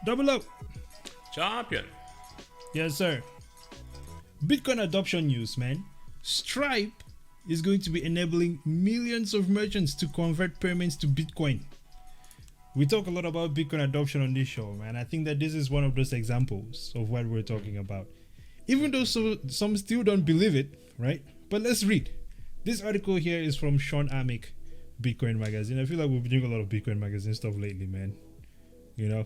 Double up. Champion. Yes, sir. Bitcoin adoption news, man. Stripe is going to be enabling millions of merchants to convert payments to Bitcoin. We talk a lot about Bitcoin adoption on this show, man. I think that this is one of those examples of what we're talking about. Even though some still don't believe it, right? But let's read. This article here is from Sean Amick, Bitcoin Magazine. I feel like we've been doing a lot of Bitcoin Magazine stuff lately, man. You know?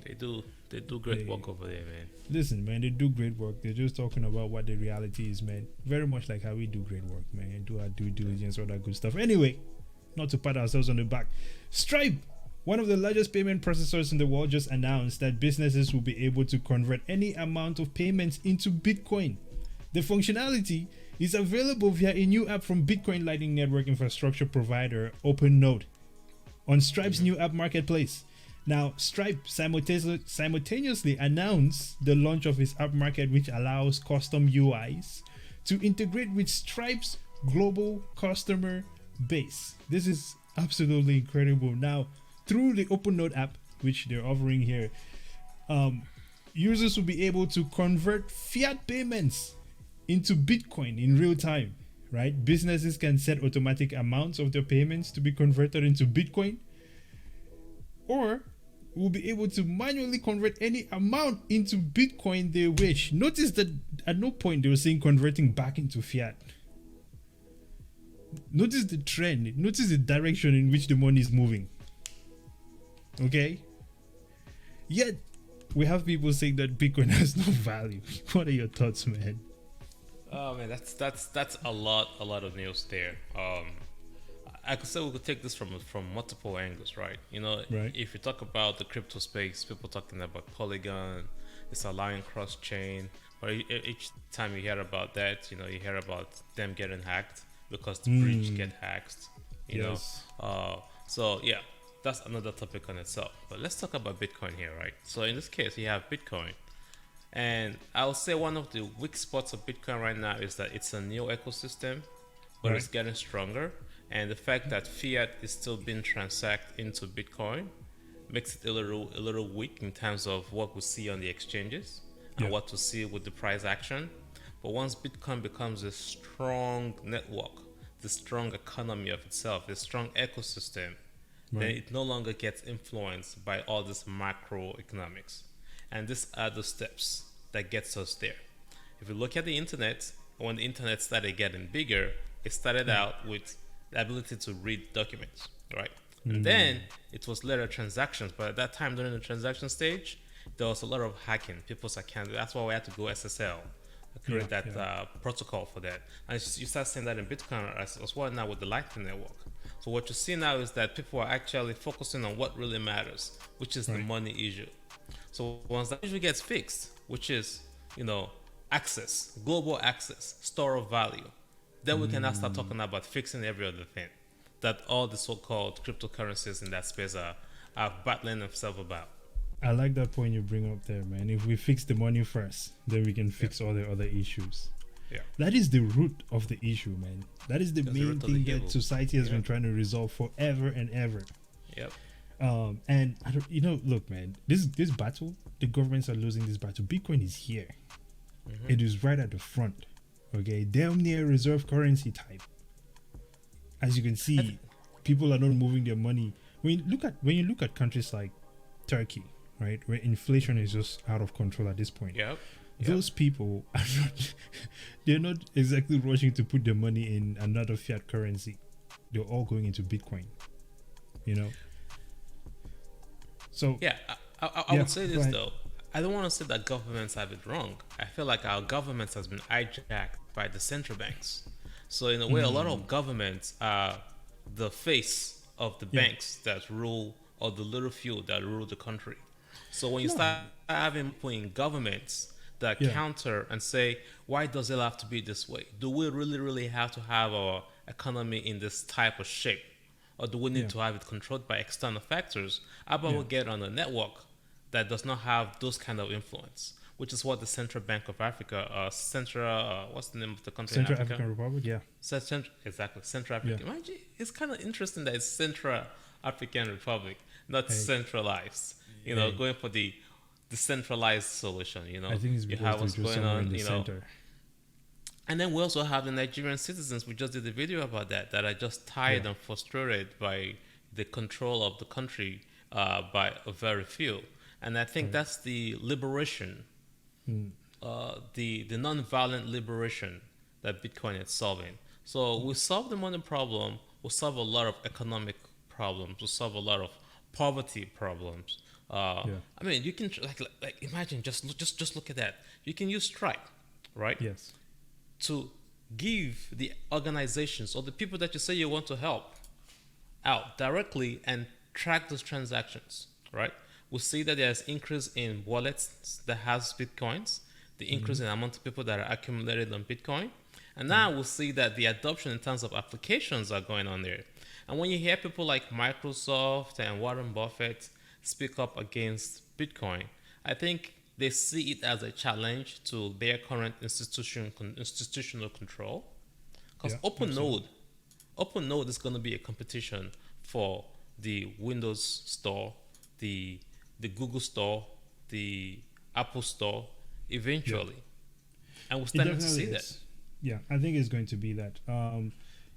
They do great work over there, man. Listen, man, they do great work. They're just talking about what the reality is, man. Very much like how we do great work, man. And do our due diligence, all that good stuff. Anyway, not to pat ourselves on the back. Stripe, one of the largest payment processors in the world, just announced that businesses will be able to convert any amount of payments into Bitcoin. The functionality is available via a new app from Bitcoin Lightning Network infrastructure provider OpenNode on Stripe's new app marketplace. Now, Stripe simultaneously announced the launch of its app market, which allows custom UIs to integrate with Stripe's global customer base. This is absolutely incredible. Now, through the OpenNode app, which they're offering here, users will be able to convert fiat payments into Bitcoin in real time, right? Businesses can set automatic amounts of their payments to be converted into Bitcoin, or will be able to manually convert any amount into Bitcoin they wish. Notice that at no point they were saying converting back into fiat. Notice the trend. Notice the direction in which the money is moving. Okay? Yet, we have people saying that Bitcoin has no value. What are your thoughts, man? Oh man, that's a lot of news there. I could say we could take this from multiple angles, right? You know, Right. if you talk about the crypto space, people talking about Polygon, it's allowing cross chain, but each time you hear about that, you know, you hear about them getting hacked because the bridge get hacked. You Yes. know, so yeah, that's another topic on itself. But let's talk about Bitcoin here, right? So in this case, you have Bitcoin. And I'll say one of the weak spots of Bitcoin right now is that it's a new ecosystem, but Right. it's getting stronger. And the fact that fiat is still being transacted into Bitcoin makes it a little weak in terms of what we see on the exchanges and Yeah. what we see with the price action. But once Bitcoin becomes a strong network, the strong economy of itself, the strong ecosystem, then Right. it no longer gets influenced by all this macroeconomics. And these are the steps that gets us there. If you look at the internet, when the internet started getting bigger, it started out with the ability to read documents, right? And then it was later transactions. But at that time, during the transaction stage, there was a lot of hacking, people's accounts. That's why we had to go SSL, create that protocol for that. And you start seeing that in Bitcoin as well now with the Lightning Network. So what you see now is that people are actually focusing on what really matters, which is the money issue. So once that issue gets fixed, which is, you know, access, global access, store of value, then we can now start talking about fixing every other thing that all the so-called cryptocurrencies in that space are battling themselves about. I like that point you bring up there, man. If we fix the money first, then we can fix all the other issues. Yeah. That is the root of the issue, man. That is the That's the main root of thing the that evil. society has been trying to resolve forever and ever. Yep. And I don't, look, man, this battle, the governments are losing this battle. Bitcoin is here. It is right at the front. Okay, damn near reserve currency type. As you can see, people are not moving their money. When you look at countries like Turkey, right, where inflation is just out of control at this point. Yep. Those people are not they're not exactly rushing to put their money in another fiat currency. They're all going into Bitcoin. You know? So Yeah, I Yeah, would say go this ahead. though. I don't want to say that governments have it wrong. I feel like our governments has been hijacked by the central banks. So in a way, a lot of governments are the face of the banks that rule, or the little few that rule the country. So when you start having people in governments that Yeah. counter and say, why does it have to be this way? Do we really have to have our economy in this type of shape? Or do we need to have it controlled by external factors? How about we get on a network that does not have those kind of influence? Which is what the Central Bank of Africa, what's the name of the country Central in Africa? African Republic, yeah. Exactly, Central African. Yeah. Mind you, it's kind of interesting that it's Central African Republic, not centralized. You know, going for the decentralized solution. I think it's You because have they're what's just going somewhere in on. the center. And then we also have the Nigerian citizens. We just did a video about that are just Yeah. tired and frustrated by the control of the country by a very few. And I think Right. that's the liberation, Mm. the non-violent liberation that Bitcoin is solving. So we solve the money problem. We solve a lot of economic problems. We solve a lot of poverty problems. Yeah. I mean, you can like imagine just look at that. You can use Stripe, right? Yes. To give the organizations or the people that you say you want to help out directly and track those transactions, right? We see that there's increase in wallets that has Bitcoins, the increase in amount of people that are accumulated on Bitcoin. And now we'll see that the adoption in terms of applications are going on there. And when you hear people like Microsoft and Warren Buffett speak up against Bitcoin, I think they see it as a challenge to their current institutional control. Because Yeah. Absolutely. Open Node is going to be a competition for the Windows Store, the Google Store, the Apple Store, Yeah. eventually, and we're It starting to definitely see that. is. Yeah, I think it's going to be that.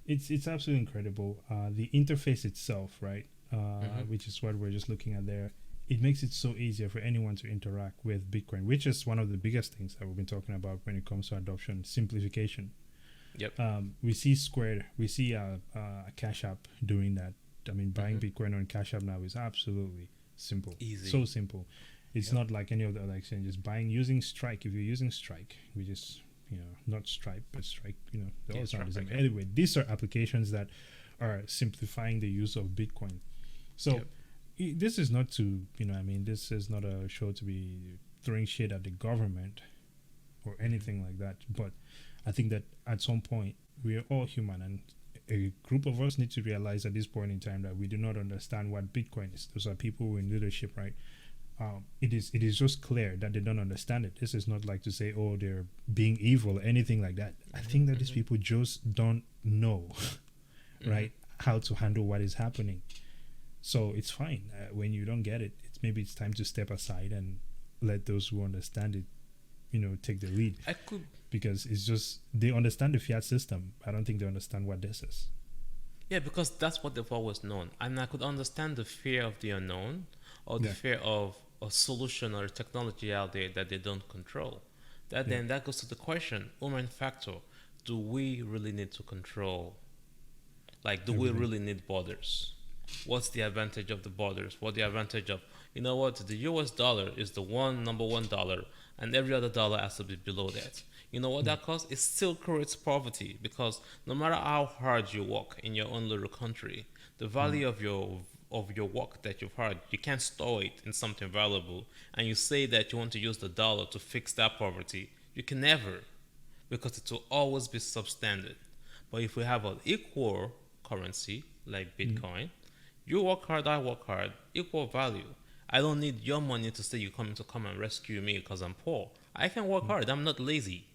It's absolutely incredible. The interface itself, right? Which is what we're just looking at there. It makes it so easier for anyone to interact with Bitcoin, which is one of the biggest things that we've been talking about when it comes to adoption, simplification. Yep. We see Square, we see Cash App doing that. I mean, buying Bitcoin on Cash App now is absolutely simple, Easy. so simple. It's Yep. not like any of the other exchanges. Buying using Strike, if you're using Strike, which is not Stripe but Strike, they Yeah, all sound the Stripe, same. okay. Anyway, these are applications that are simplifying the use of Bitcoin. So Yep. this is not to this is not a show to be throwing shade at the government or anything like that. But I think that at some point we are all human, and a group of us need to realize at this point in time that we do not understand what Bitcoin is. Those are people in leadership, right? It is just clear that they don't understand it. This is not like to say, oh, they're being evil or anything like that. I think that these people just don't know, right, how to handle what is happening. So it's fine when you don't get it. It's time to step aside and let those who understand it, take the lead, I could because it's just they understand the fiat system. I don't think they understand what this is. Yeah, because that's what they've always known. And I could understand the fear of the unknown or the Yeah. fear of a solution or a technology out there that they don't control. Yeah. Then that goes to the question, human factor, do we really need to control? Like, do we Everything. really need borders? What's the advantage of the borders? What the advantage of, you know what, the US dollar is the number one dollar, and every other dollar has to be below that. You know what that costs? It still creates poverty because no matter how hard you work in your own little country, the value of your work that you've had, you can't store it in something valuable, and you say that you want to use the dollar to fix that poverty, you can never, because it will always be substandard. But if we have an equal currency like Bitcoin, you work hard, I work hard, equal value. I don't need your money to say you're coming to come and rescue me because I'm poor. I can work hard. I'm not lazy.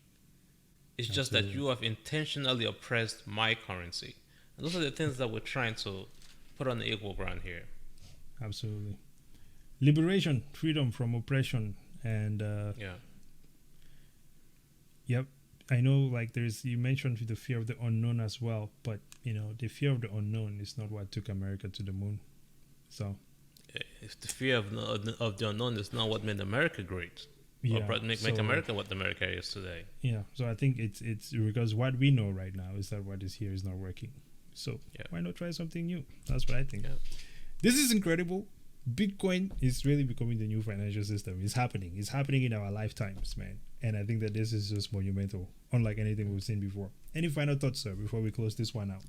It's just that Absolutely. you have intentionally oppressed my currency. And those are the things that we're trying to put on the equal ground here. Absolutely. Liberation, freedom from oppression, and Yeah. yep. I know, like you mentioned the fear of the unknown as well, but the fear of the unknown is not what took America to the moon. So If the fear of the unknown is not what made America great, or yeah, make America what America is today. yeah. So I think it's because what we know right now is that what is here is not working. So Yeah. why not try something new? That's what I think. Yeah. This is incredible. Bitcoin is really becoming the new financial system. It's happening. It's happening in our lifetimes, man. And I think that this is just monumental, unlike anything we've seen before. Any final thoughts, sir, before we close this one out?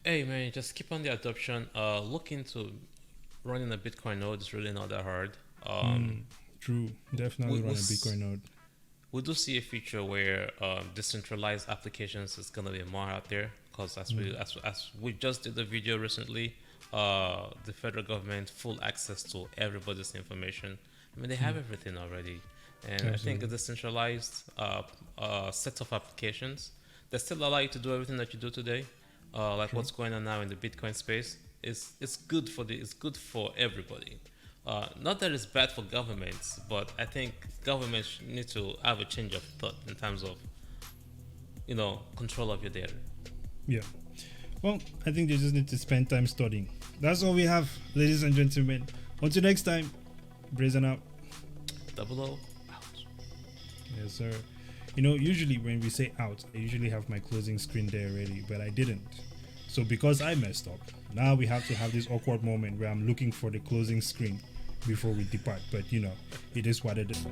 Hey man, just keep on the adoption. Look into running a Bitcoin node. It's really not that hard. True. Definitely we, run we, a Bitcoin node. we do see a future where decentralized applications is gonna be more out there because as we just did a video recently, the federal government full access to everybody's information. I mean, they have everything already, and I think a Absolutely. decentralized set of applications that still allow you to do everything that you do today, like True. what's going on now in the Bitcoin space, is it's good for everybody. Not that it's bad for governments, but I think governments need to have a change of thought in terms of, control of your data. Yeah. Well, I think they just need to spend time studying. That's all we have, ladies and gentlemen. Until next time, Brazen out. Double O out. Yes, sir. Usually when we say out, I usually have my closing screen there already, but I didn't. So because I messed up, now we have to have this awkward moment where I'm looking for the closing screen before we depart. But it is what it is.